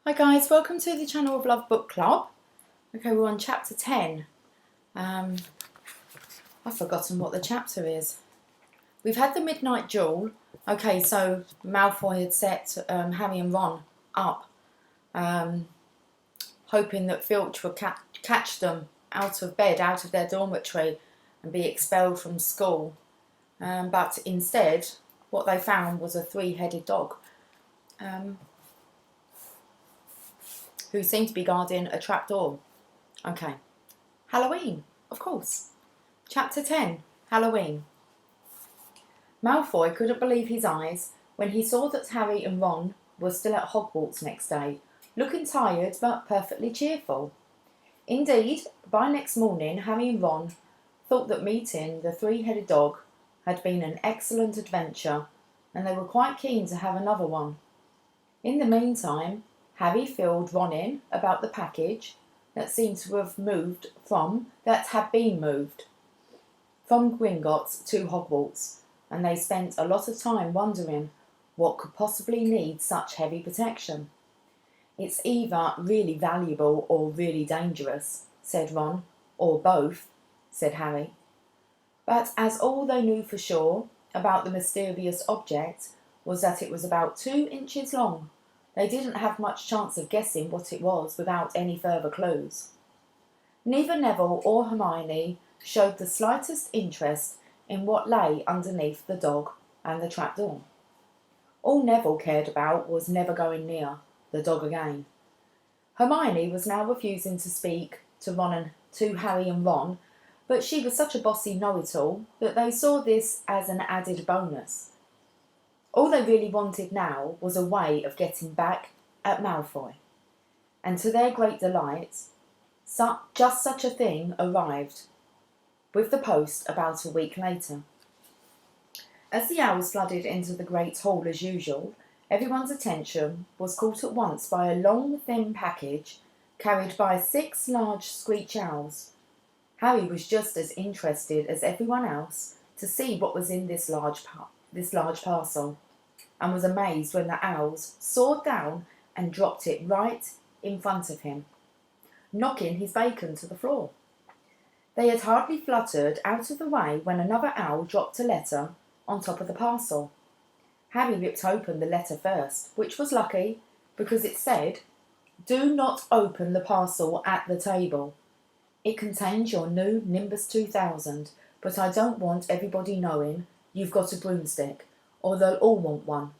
Hi guys, welcome to the Channel of Love Book Club. Okay, we're on chapter 10. I've forgotten what the chapter is. We've had the midnight duel. Okay, so Malfoy had set Harry and Ron up, hoping that Filch would catch them out of bed, out of their dormitory, and be expelled from school. But instead, what they found was a three-headed dog. Who seemed to be guarding a trapdoor. Okay. Halloween, of course. Chapter 10, Halloween. Malfoy couldn't believe his eyes when he saw that Harry and Ron were still at Hogwarts next day, looking tired but perfectly cheerful. Indeed, by next morning, Harry and Ron thought that meeting the three-headed dog had been an excellent adventure, and they were quite keen to have another one. In the meantime, Harry filled Ron in about the package that seemed to have had been moved from Gringotts to Hogwarts, and they spent a lot of time wondering what could possibly need such heavy protection. It's either really valuable or really dangerous, said Ron. Or both, said Harry. But as all they knew for sure about the mysterious object was that it was about 2 inches long, they didn't have much chance of guessing what it was without any further clues. Neither Neville or Hermione showed the slightest interest in what lay underneath the dog and the trapdoor. All Neville cared about was never going near the dog again. Hermione was now refusing to speak to Harry and Ron, but she was such a bossy know-it-all that they saw this as an added bonus. All they really wanted now was a way of getting back at Malfoy. And to their great delight, just such a thing arrived, with the post about a week later. As the owls flooded into the great hall as usual, everyone's attention was caught at once by a long, thin package carried by 6 large screech owls. Harry was just as interested as everyone else to see what was in this large parcel, and was amazed when the owls soared down and dropped it right in front of him, knocking his bacon to the floor. They had hardly fluttered out of the way when another owl dropped a letter on top of the parcel. Harry ripped open the letter first, which was lucky because it said, "Do not open the parcel at the table. It contains your new Nimbus 2000, but I don't want everybody knowing you've got a broomstick, or they'll all want one.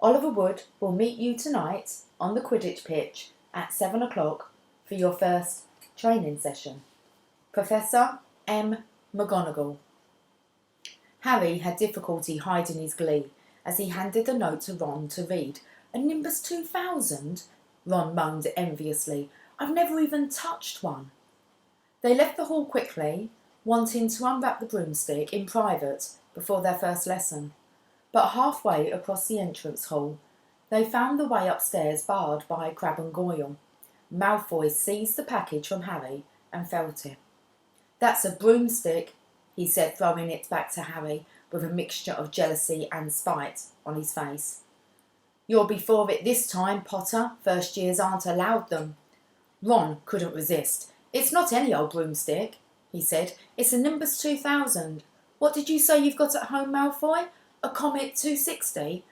Oliver Wood will meet you tonight on the Quidditch pitch at 7 o'clock for your first training session. Professor M. McGonagall." Harry had difficulty hiding his glee as he handed the note to Ron to read. "A Nimbus 2000? Ron moaned enviously. "I've never even touched one." They left the hall quickly, wanting to unwrap the broomstick in private before their first lesson. But halfway across the entrance hall, they found the way upstairs barred by Crabbe and Goyle. Malfoy seized the package from Harry and felt it. "That's a broomstick," he said, throwing it back to Harry with a mixture of jealousy and spite on his face. "You'll be for it this time, Potter. First years aren't allowed them." Ron couldn't resist. "It's not any old broomstick," he said. "It's a Nimbus 2000. What did you say you've got at home, Malfoy? A Comet 260?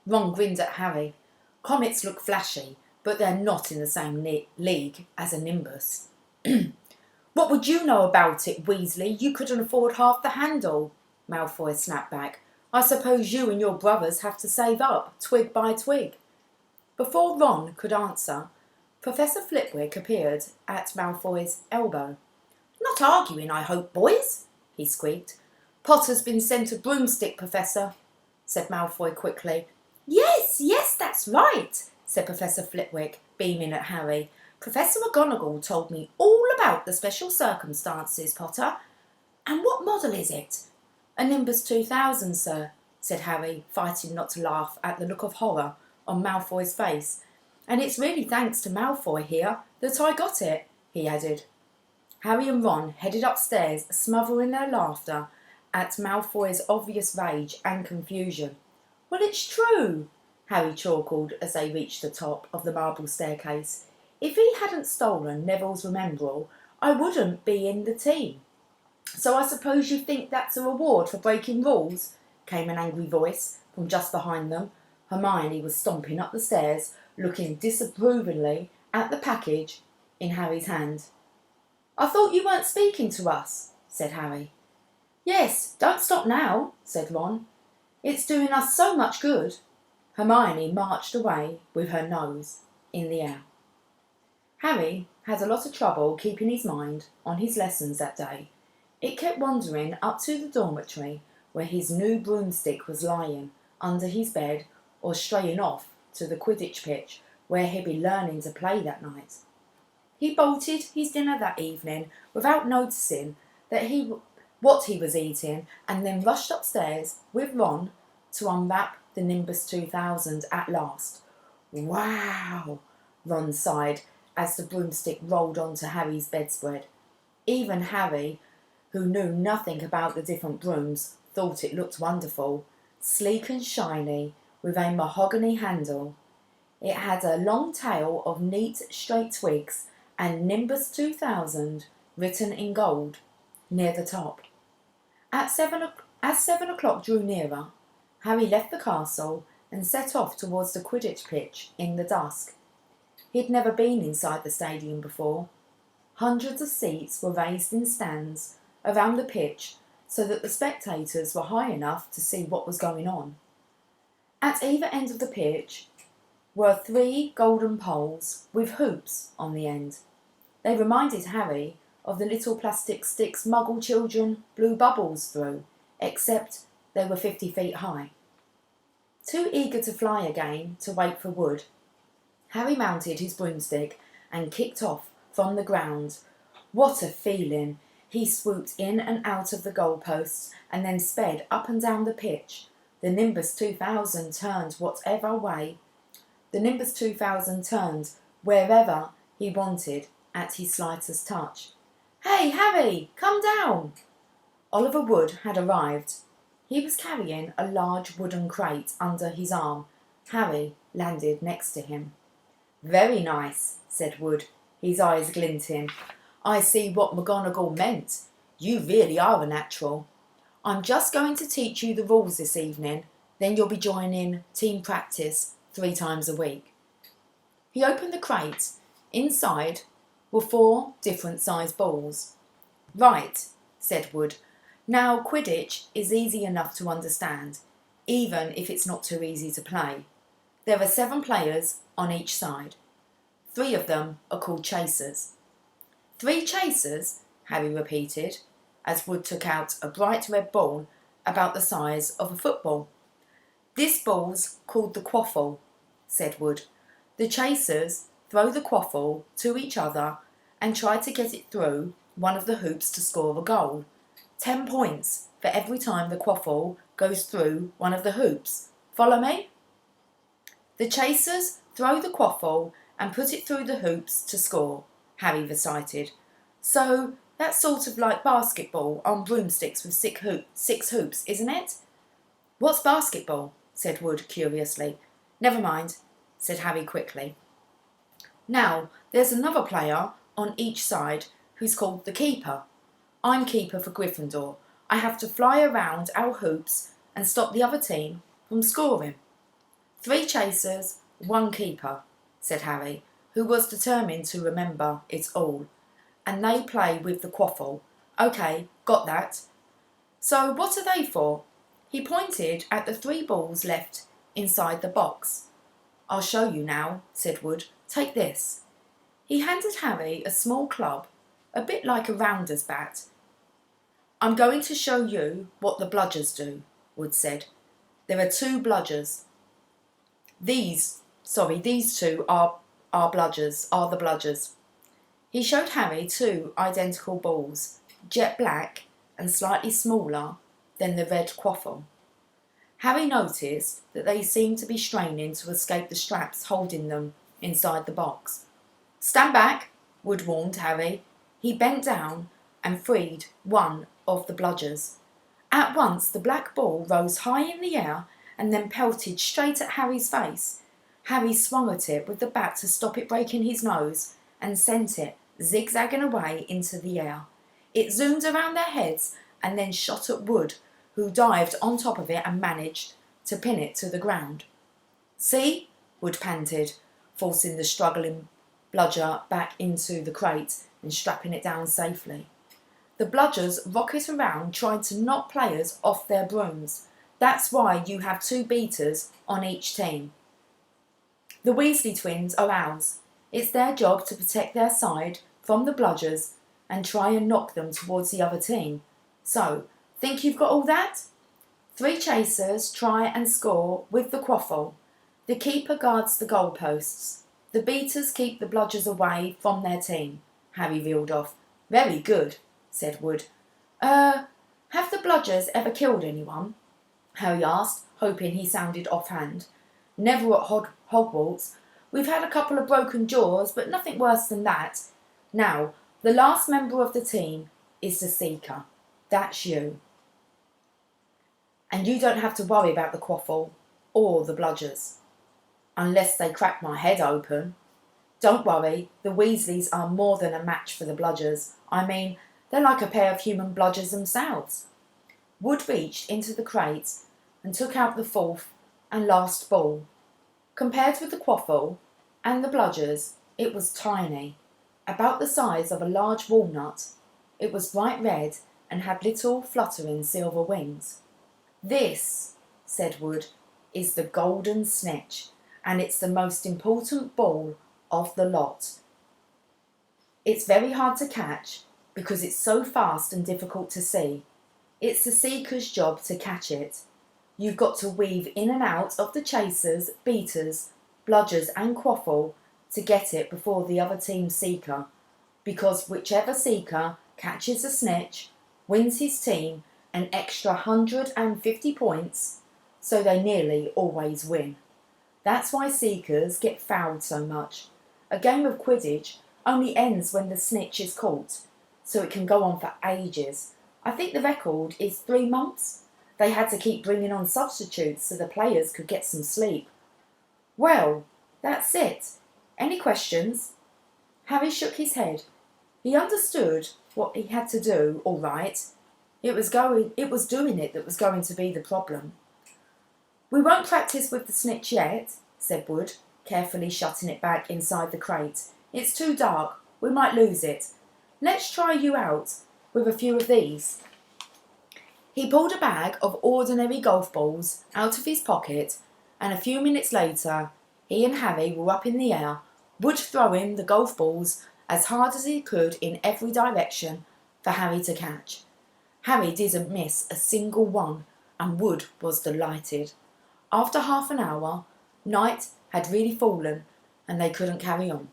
Ron grinned at Harry. "Comets look flashy, but they're not in the same league as a Nimbus." "What would you know about it, Weasley? You couldn't afford half the handle," Malfoy snapped back. "I suppose you and your brothers have to save up, twig by twig." Before Ron could answer, Professor Flitwick appeared at Malfoy's elbow. "Not arguing, I hope, boys," he squeaked. "Potter's been sent a broomstick, Professor," said Malfoy quickly. Yes, that's right," said Professor Flitwick, beaming at Harry. "Professor McGonagall told me all about the special circumstances, Potter. And what model is it?" "A Nimbus 2000, sir," said Harry, fighting not to laugh at the look of horror on Malfoy's face. "And it's really thanks to Malfoy here that I got it," he added. Harry and Ron headed upstairs, smothering their laughter at Malfoy's obvious rage and confusion. "Well, it's true," Harry chortled as they reached the top of the marble staircase. "If he hadn't stolen Neville's Remembrall, I wouldn't be in the team." "So I suppose you think that's a reward for breaking rules?" came an angry voice from just behind them. Hermione was stomping up the stairs, looking disapprovingly at the package in Harry's hand. "I thought you weren't speaking to us," said Harry. "Yes, don't stop now," said Ron. "It's doing us so much good." Hermione marched away with her nose in the air. Harry had a lot of trouble keeping his mind on his lessons that day. It kept wandering up to the dormitory where his new broomstick was lying under his bed, or straying off to the Quidditch pitch where he'd be learning to play that night. He bolted his dinner that evening without noticing what he was eating, and then rushed upstairs with Ron to unwrap the Nimbus 2000 at last. "Wow!" Ron sighed as the broomstick rolled onto Harry's bedspread. Even Harry, who knew nothing about the different brooms, thought it looked wonderful, sleek and shiny, with a mahogany handle. It had a long tail of neat straight twigs and Nimbus 2000 written in gold near the top. As 7 o'clock drew nearer, Harry left the castle and set off towards the Quidditch pitch in the dusk. He'd never been inside the stadium before. Hundreds of seats were raised in stands around the pitch so that the spectators were high enough to see what was going on. At either end of the pitch were 3 golden poles with hoops on the end. They reminded Harry of the little plastic sticks Muggle children blew bubbles through, except they were 50 feet high. Too eager to fly again to wait for wood, Harry mounted his broomstick and kicked off from the ground. What a feeling! He swooped in and out of the goalposts and then sped up and down the pitch. The Nimbus 2000 turned wherever he wanted at his slightest touch. "Hey, Harry, come down!" Oliver Wood had arrived. He was carrying a large wooden crate under his arm. Harry landed next to him. "Very nice," said Wood, his eyes glinting. "I see what McGonagall meant. You really are a natural. I'm just going to teach you the rules this evening, then you'll be joining team practice 3 times a week." He opened the crate. Inside were 4 different size balls. "Right," said Wood. "Now Quidditch is easy enough to understand, even if it's not too easy to play. There are 7 players on each side. 3 of them are called chasers." "3 chasers?" Harry repeated, as Wood took out a bright red ball about the size of a football. "This ball's called the quaffle," said Wood. "The chasers throw the quaffle to each other and try to get it through one of the hoops to score a goal. 10 points for every time the quaffle goes through one of the hoops. Follow me?" "The chasers throw the quaffle and put it through the hoops to score," Harry recited. "So that's sort of like basketball on broomsticks with 6 hoops, isn't it?" "What's basketball?" said Wood curiously. "Never mind," said Harry quickly. "Now, there's another player on each side who's called the keeper. I'm keeper for Gryffindor. I have to fly around our hoops and stop the other team from scoring." 3 chasers, 1 keeper," said Harry, who was determined to remember it all. "And they play with the quaffle. OK, got that. So what are they for?" He pointed at the 3 balls left inside the box. "I'll show you now," said Wood. "Take this." He handed Harry a small club, a bit like a rounder's bat. "I'm going to show you what the bludgers do," Wood said. "There are 2 bludgers. These 2 are the bludgers." He showed Harry 2 identical balls, jet black and slightly smaller than the red quaffle. Harry noticed that they seemed to be straining to escape the straps holding them inside the box. "Stand back," Wood warned Harry. He bent down and freed one of the bludgers. At once the black ball rose high in the air and then pelted straight at Harry's face. Harry swung at it with the bat to stop it breaking his nose and sent it zigzagging away into the air. It zoomed around their heads and then shot at Wood, who dived on top of it and managed to pin it to the ground. "See?" Wood panted, forcing the struggling bludger back into the crate and strapping it down safely. The bludgers rocket around trying to knock players off their brooms. That's why you have 2 beaters on each team. The Weasley twins are ours. It's their job to protect their side from the bludgers and try and knock them towards the other team. So, think you've got all that? 3 chasers try and score with the quaffle. The keeper guards the goalposts. The beaters keep the bludgers away from their team. Harry reeled off. "Very good," said Wood. Have the bludgers ever killed anyone?" Harry asked, hoping he sounded offhand. "Never at Hogwarts. We've had a couple of broken jaws, but nothing worse than that. Now, the last member of the team is the Seeker. That's you. And you don't have to worry about the quaffle or the bludgers. Unless they crack my head open. Don't worry, the Weasleys are more than a match for the bludgers. I mean, they're like a pair of human bludgers themselves." Wood reached into the crate and took out the 4th and last ball. Compared with the quaffle and the bludgers, it was tiny, about the size of a large walnut. It was bright red and had little fluttering silver wings. "This," said Wood, "is the golden snitch, and it's the most important ball of the lot. It's very hard to catch because it's so fast and difficult to see. It's the Seeker's job to catch it. You've got to weave in and out of the chasers, beaters, bludgers and quaffle to get it before the other team's Seeker, because whichever Seeker catches the snitch wins his team an extra 150 points, so they nearly always win. That's why Seekers get fouled so much. A game of Quidditch only ends when the snitch is caught, so it can go on for ages. I think the record is 3 months. They had to keep bringing on substitutes so the players could get some sleep." "Well, that's it. Any questions?" Harry shook his head. He understood what he had to do, all right. It was doing it that was going to be the problem. "We won't practice with the snitch yet," said Wood, carefully shutting it back inside the crate. "It's too dark. We might lose it. Let's try you out with a few of these." He pulled a bag of ordinary golf balls out of his pocket, and a few minutes later he and Harry were up in the air, Wood throwing the golf balls as hard as he could in every direction for Harry to catch. Harry didn't miss a single one, and Wood was delighted. After half an hour, night had really fallen, and they couldn't carry on.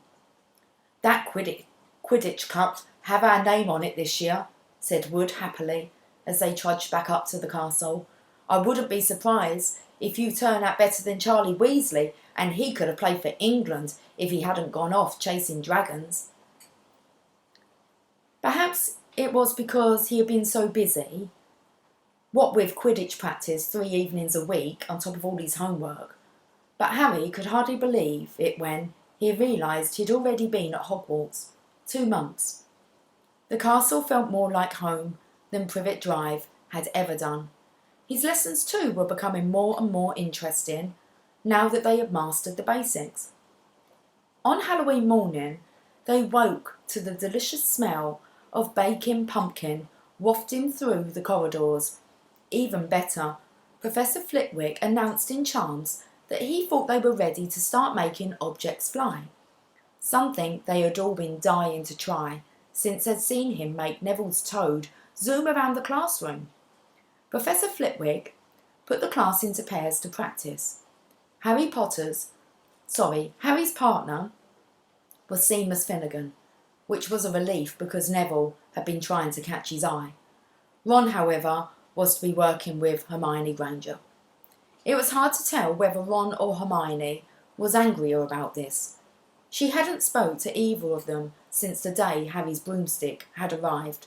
"That Quidditch Cup have our name on it this year," said Wood happily, as they trudged back up to the castle. "I wouldn't be surprised if you turn out better than Charlie Weasley, and he could have played for England if he hadn't gone off chasing dragons." Perhaps it was because he had been so busy, what with Quidditch practice 3 evenings a week on top of all his homework. But Harry could hardly believe it when he realised he'd already been at Hogwarts 2 months. The castle felt more like home than Privet Drive had ever done. His lessons too were becoming more and more interesting now that they had mastered the basics. On Halloween morning, they woke to the delicious smell of baking pumpkin wafting through the corridors. Even better, Professor Flitwick announced in charms that he thought they were ready to start making objects fly, something they had all been dying to try since they'd seen him make Neville's toad zoom around the classroom. Professor Flitwick put the class into pairs to practice. Harry's partner was Seamus Finnegan, which was a relief because Neville had been trying to catch his eye. Ron, however, was to be working with Hermione Granger. It was hard to tell whether Ron or Hermione was angrier about this. She hadn't spoke to either of them since the day Harry's broomstick had arrived.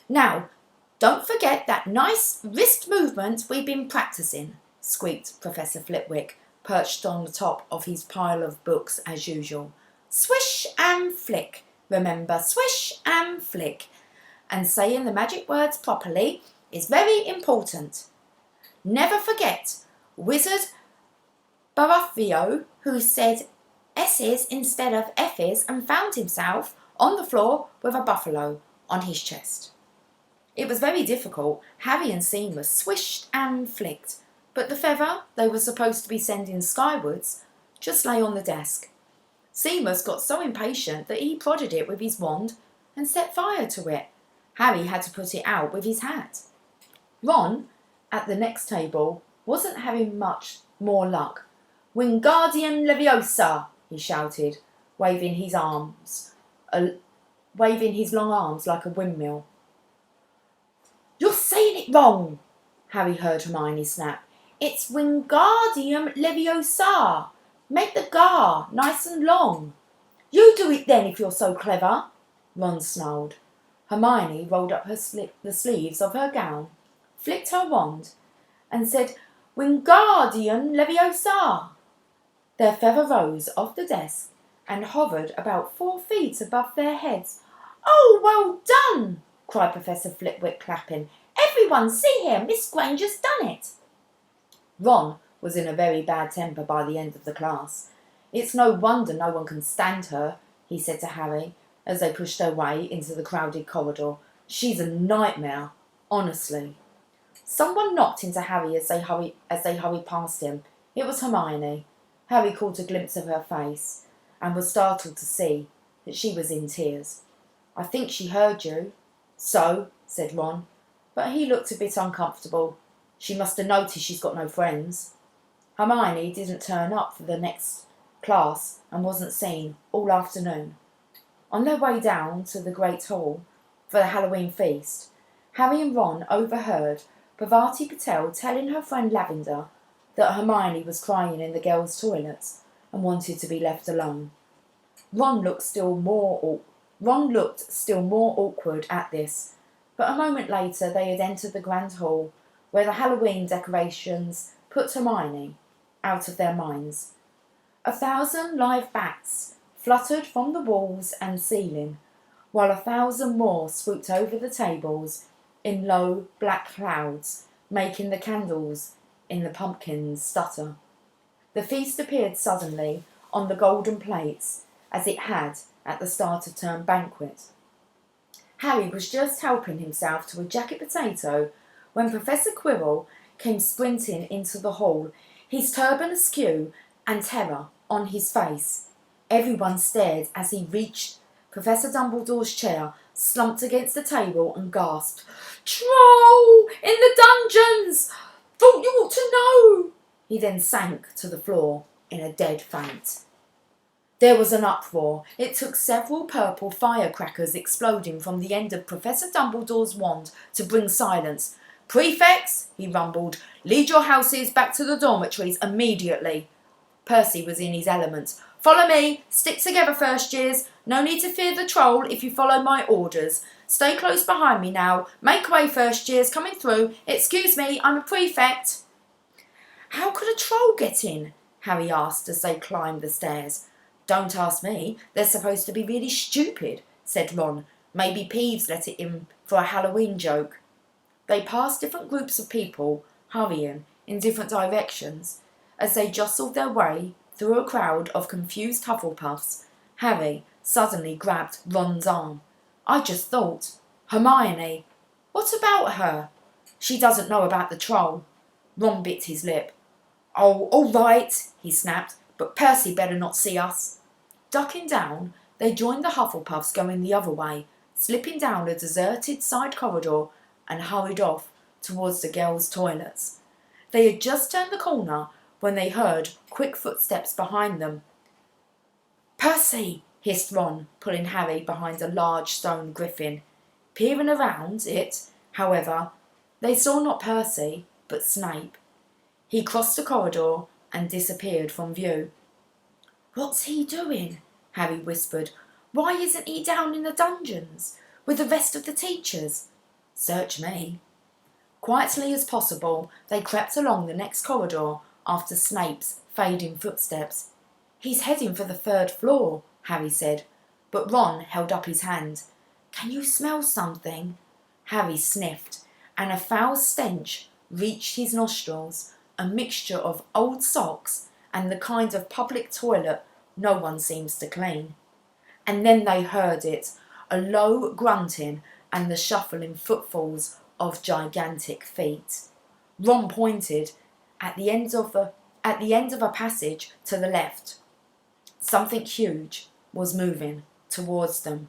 "Now, don't forget that nice wrist movement we've been practicing," squeaked Professor Flitwick, perched on the top of his pile of books as usual. Swish and flick, remember, swish and flick. And saying the magic words properly is very important. Never forget Wizard Baraffio, who said S's instead of F's and found himself on the floor with a buffalo on his chest. It was very difficult. Harry and Seamus swished and flicked, but the feather they were supposed to be sending skywards just lay on the desk. Seamus got so impatient that he prodded it with his wand and set fire to it. Harry had to put it out with his hat. Ron, at the next table, wasn't having much more luck. Wingardium Leviosa, he shouted, waving his long arms like a windmill. You're saying it wrong, Harry heard Hermione snap. It's Wingardium Leviosa. Make the gar nice and long. You do it then if you're so clever, Ron snarled. Hermione rolled up the sleeves of her gown, flicked her wand, and said, Wingardium Leviosa. Their feather rose off the desk and hovered about 4 feet above their heads. Oh, well done, cried Professor Flitwick, clapping. Everyone see here, Miss Granger's done it. Ron was in a very bad temper by the end of the class. It's no wonder no one can stand her, he said to Harry, as they pushed their way into the crowded corridor. She's a nightmare, honestly. Someone knocked into Harry as they hurried past him. It was Hermione. Harry caught a glimpse of her face and was startled to see that she was in tears. I think she heard you. So, said Ron, but he looked a bit uncomfortable. She must have noticed she's got no friends. Hermione didn't turn up for the next class and wasn't seen all afternoon. On their way down to the Great Hall for the Halloween feast, Harry and Ron overheard Parvati Patel telling her friend Lavender that Hermione was crying in the girls' toilets and wanted to be left alone. Ron looked still more awkward at this, but a moment later they had entered the Grand Hall, where the Halloween decorations put Hermione out of their minds. 1,000 live bats fluttered from the walls and ceiling, while 1,000 more swooped over the tables in low black clouds, making the candles in the pumpkins stutter. The feast appeared suddenly on the golden plates, as it had at the start of term banquet. Harry was just helping himself to a jacket potato when Professor Quirrell came sprinting into the hall, his turban askew and terror on his face. Everyone stared as he reached Professor Dumbledore's chair, slumped against the table and gasped, Troll! In the dungeons! Thought you ought to know! He then sank to the floor in a dead faint. There was an uproar. It took several purple firecrackers exploding from the end of Professor Dumbledore's wand to bring silence. Prefects, he rumbled, lead your houses back to the dormitories immediately. Percy was in his element. Follow me. Stick together, first years. No need to fear the troll if you follow my orders. Stay close behind me now. Make way, first years. Coming through. Excuse me, I'm a prefect. How could a troll get in? Harry asked as they climbed the stairs. Don't ask me. They're supposed to be really stupid, said Ron. Maybe Peeves let it in for a Halloween joke. They passed different groups of people, hurrying in different directions. As they jostled their way through a crowd of confused Hufflepuffs, Harry suddenly grabbed Ron's arm. I just thought, Hermione, what about her? She doesn't know about the troll. Ron bit his lip. Oh, all right, he snapped, but Percy better not see us. Ducking down, they joined the Hufflepuffs going the other way, slipping down a deserted side corridor and hurried off towards the girls' toilets. They had just turned the corner when they heard quick footsteps behind them. Percy, hissed Ron, pulling Harry behind a large stone griffin. Peering around it, however, they saw not Percy, but Snape. He crossed the corridor and disappeared from view. What's he doing? Harry whispered. Why isn't he down in the dungeons with the rest of the teachers? Search me. Quietly as possible, they crept along the next corridor after Snape's fading footsteps. "He's heading for the 3rd floor," Harry said, but Ron held up his hand. "Can you smell something?" Harry sniffed, and a foul stench reached his nostrils, a mixture of old socks and the kind of public toilet no one seems to clean. And then they heard it, a low grunting and the shuffling footfalls of gigantic feet. Ron pointed at the end of a passage to the left. Something huge was moving towards them.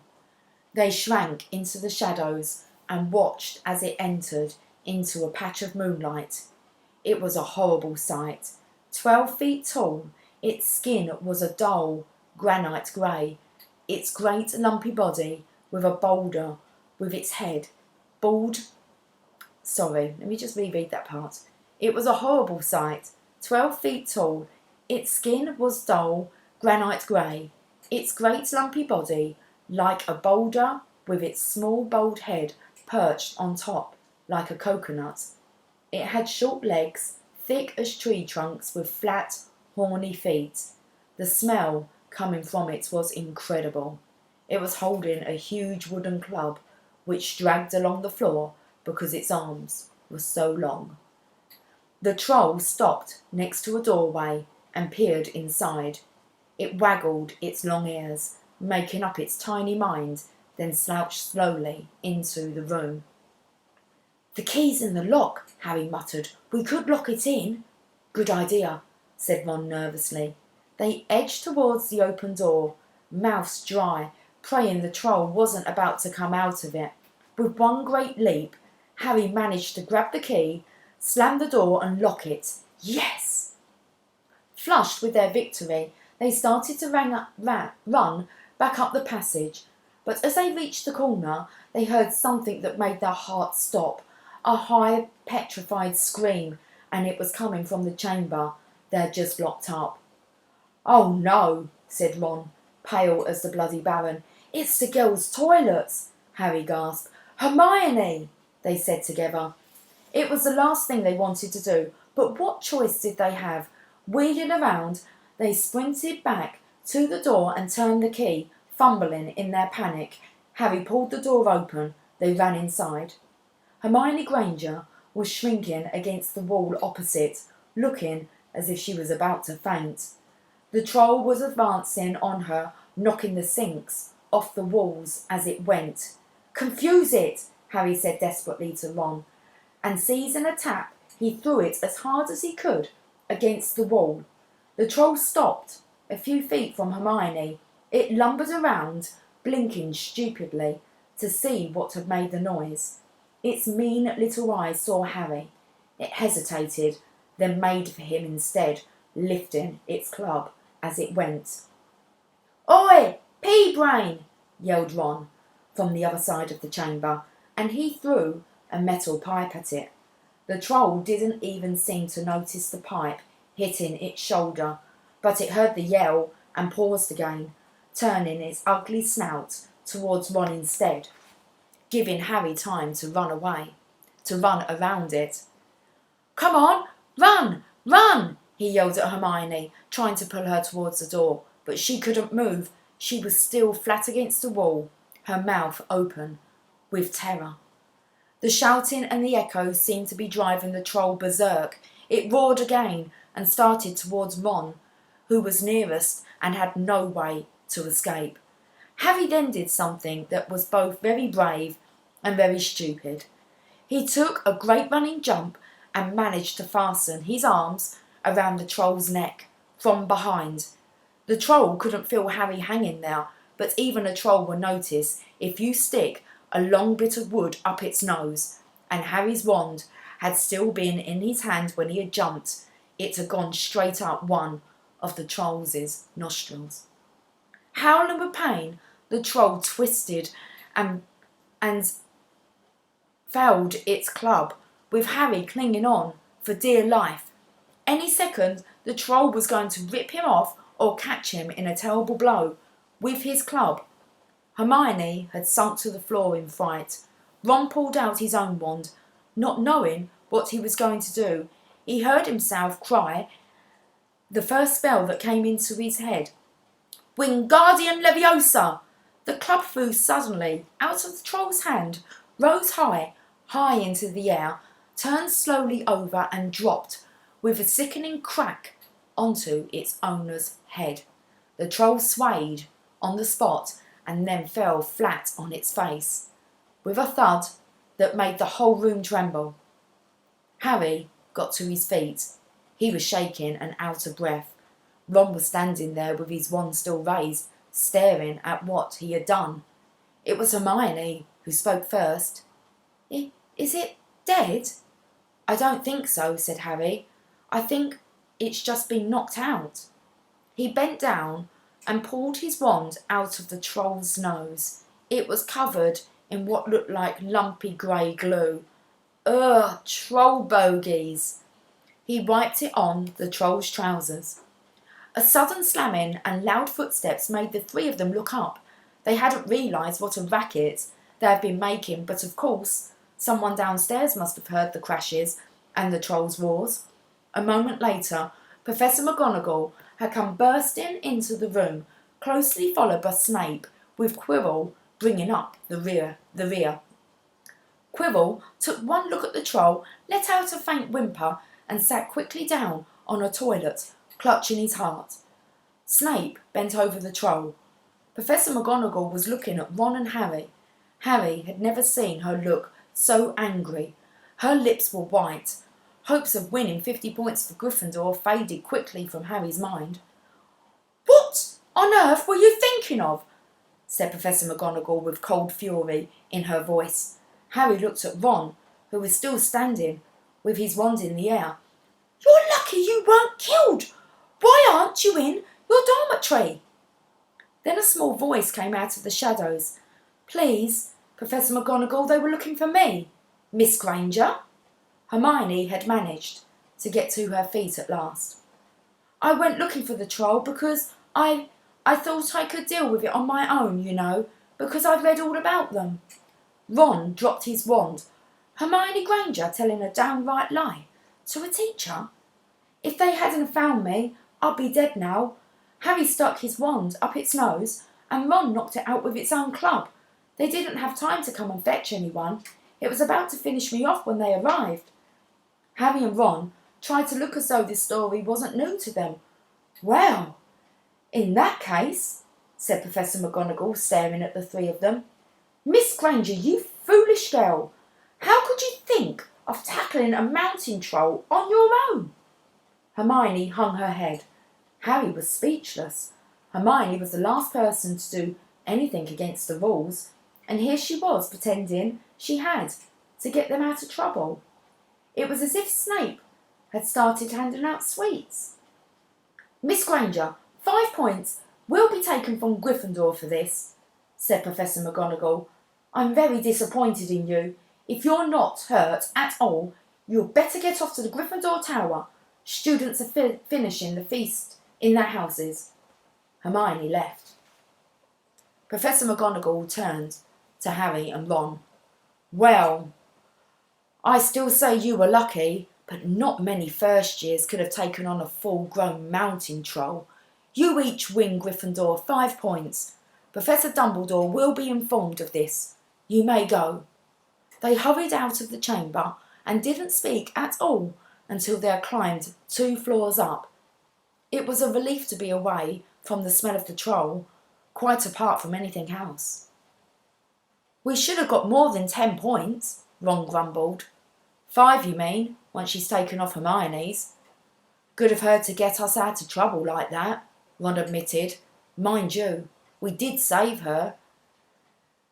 They shrank into the shadows and watched as it entered into a patch of moonlight. It was a horrible sight. 12 feet tall, its skin was a dull granite grey, its great lumpy body with a boulder with its head bald. Sorry, let me just reread that part. It was a horrible sight. 12 feet tall, its skin was dull granite grey, its great lumpy body like a boulder with its small bald head perched on top like a coconut. It had short legs, thick as tree trunks with flat, horny feet. The smell coming from it was incredible. It was holding a huge wooden club which dragged along the floor because its arms were so long. The troll stopped next to a doorway and peered inside. It waggled its long ears, making up its tiny mind, then slouched slowly into the room. "The key's in the lock," Harry muttered. "We could lock it in." "Good idea," said Ron nervously. They edged towards the open door, mouths dry, praying the troll wasn't about to come out of it. With one great leap, Harry managed to grab the key, slam the door and lock it. Yes! Flushed with their victory, they started to run back up the passage, but as they reached the corner, they heard something that made their hearts stop, a high, petrified scream, and it was coming from the chamber they had just locked up. "Oh no," said Ron, pale as the bloody Baron. "It's the girls' toilets," Harry gasped. "Hermione," they said together. It was the last thing they wanted to do, but what choice did they have? Wheeling around, they sprinted back to the door and turned the key, fumbling in their panic. Harry pulled the door open. They ran inside. Hermione Granger was shrinking against the wall opposite, looking as if she was about to faint. The troll was advancing on her, knocking the sinks off the walls as it went. "Confuse it," Harry said desperately to Ron, and seizing a tap, he threw it as hard as he could against the wall. The troll stopped a few feet from Hermione. It lumbered around, blinking stupidly to see what had made the noise. Its mean little eyes saw Harry. It hesitated, then made for him instead, lifting its club as it went. "Oi, pea-brain!" yelled Ron from the other side of the chamber, and he threw a metal pipe at it. The troll didn't even seem to notice the pipe hitting its shoulder, but it heard the yell and paused again, turning its ugly snout towards Ron instead, giving Harry time to run around it. "Come on, run, run!" he yelled at Hermione, trying to pull her towards the door, but she couldn't move. She was still flat against the wall, her mouth open with terror. The shouting and the echoes seemed to be driving the troll berserk. It roared again and started towards Ron, who was nearest and had no way to escape. Harry then did something that was both very brave and very stupid. He took a great running jump and managed to fasten his arms around the troll's neck from behind. The troll couldn't feel Harry hanging there, but even a troll will notice if you stick a long bit of wood up its nose, and Harry's wand had still been in his hand when he had jumped. It had gone straight up one of the troll's nostrils. Howling with pain, the troll twisted and felled its club, with Harry clinging on for dear life. Any second, the troll was going to rip him off or catch him in a terrible blow with his club. Hermione had sunk to the floor in fright. Ron pulled out his own wand, Not knowing what he was going to do, he heard himself cry the first spell that came into his head. Wingardium Leviosa! The club flew suddenly out of the troll's hand, rose high, high into the air, turned slowly over and dropped with a sickening crack onto its owner's head. The troll swayed on the spot and then fell flat on its face, with a thud that made the whole room tremble. Harry got to his feet. He was shaking and out of breath. Ron was standing there with his wand still raised, staring at what he had done. It was Hermione who spoke first. Is it dead? I don't think so, said Harry. I think it's just been knocked out. He bent down and pulled his wand out of the troll's nose. It was covered in what looked like lumpy grey glue. Ugh, troll bogies. He wiped it on the troll's trousers. A sudden slamming and loud footsteps made the three of them look up. They hadn't realised what a racket they had been making, but of course someone downstairs must have heard the crashes and the troll's roars. A moment later, Professor McGonagall had come bursting into the room, closely followed by Snape, with Quirrell bringing up the rear. Quirrell took one look at the troll, let out a faint whimper, and sat quickly down on a toilet, clutching his heart. Snape bent over the troll. Professor McGonagall was looking at Ron and Harry. Harry had never seen her look so angry. Her lips were white. Hopes of winning 50 points for Gryffindor faded quickly from Harry's mind. What on earth were you thinking of? Said Professor McGonagall with cold fury in her voice. Harry looked at Ron, who was still standing with his wand in the air. You're lucky you weren't killed. Why aren't you in your dormitory? Then a small voice came out of the shadows. Please, Professor McGonagall, they were looking for me. Miss Granger? Hermione had managed to get to her feet at last. I went looking for the troll because I thought I could deal with it on my own, you know, because I'd read all about them. Ron dropped his wand. Hermione Granger telling a downright lie to a teacher? If they hadn't found me, I'd be dead now. Harry stuck his wand up its nose and Ron knocked it out with its own club. They didn't have time to come and fetch anyone. It was about to finish me off when they arrived. Harry and Ron tried to look as though this story wasn't new to them. Well, in that case, said Professor McGonagall, staring at the three of them. Miss Granger, you foolish girl. How could you think of tackling a mountain troll on your own? Hermione hung her head. Harry was speechless. Hermione was the last person to do anything against the rules, and here she was pretending she had to get them out of trouble. It was as if Snape had started handing out sweets. Miss Granger, 5 points will be taken from Gryffindor for this, said Professor McGonagall. I'm very disappointed in you. If you're not hurt at all, you'd better get off to the Gryffindor Tower. Students are finishing the feast in their houses. Hermione left. Professor McGonagall turned to Harry and Ron. Well, I still say you were lucky, but not many first years could have taken on a full-grown mountain troll. You each win Gryffindor 5 points. Professor Dumbledore will be informed of this. You may go. They hurried out of the chamber and didn't speak at all until they had climbed 2 floors up. It was a relief to be away from the smell of the troll, quite apart from anything else. We should have got more than 10 points, Ron grumbled. 5, you mean, once she's taken off Hermione's. Good of her to get us out of trouble like that, Ron admitted. Mind you, we did save her.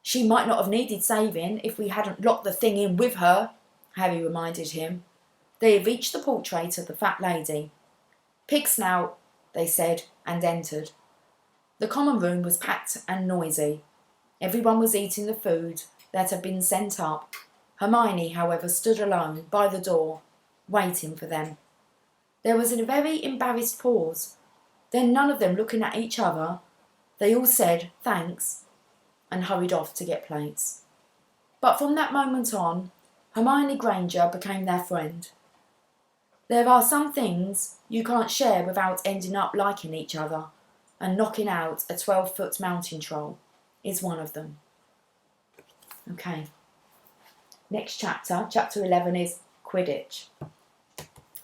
She might not have needed saving if we hadn't locked the thing in with her, Harry reminded him. They had reached the portrait of the fat lady. Pig snout, they said, and entered. The common room was packed and noisy. Everyone was eating the food that had been sent up. Hermione, however, stood alone by the door, waiting for them. There was a very embarrassed pause. Then, none of them looking at each other, they all said thanks and hurried off to get plates. But from that moment on, Hermione Granger became their friend. There are some things you can't share without ending up liking each other, and knocking out a 12-foot mountain troll is one of them. Okay. Next chapter, chapter 11, is Quidditch.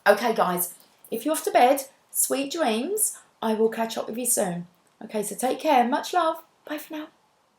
Okay, guys, if you're off to bed, sweet dreams. I will catch up with you soon. Okay, so take care. Much love. Bye for now.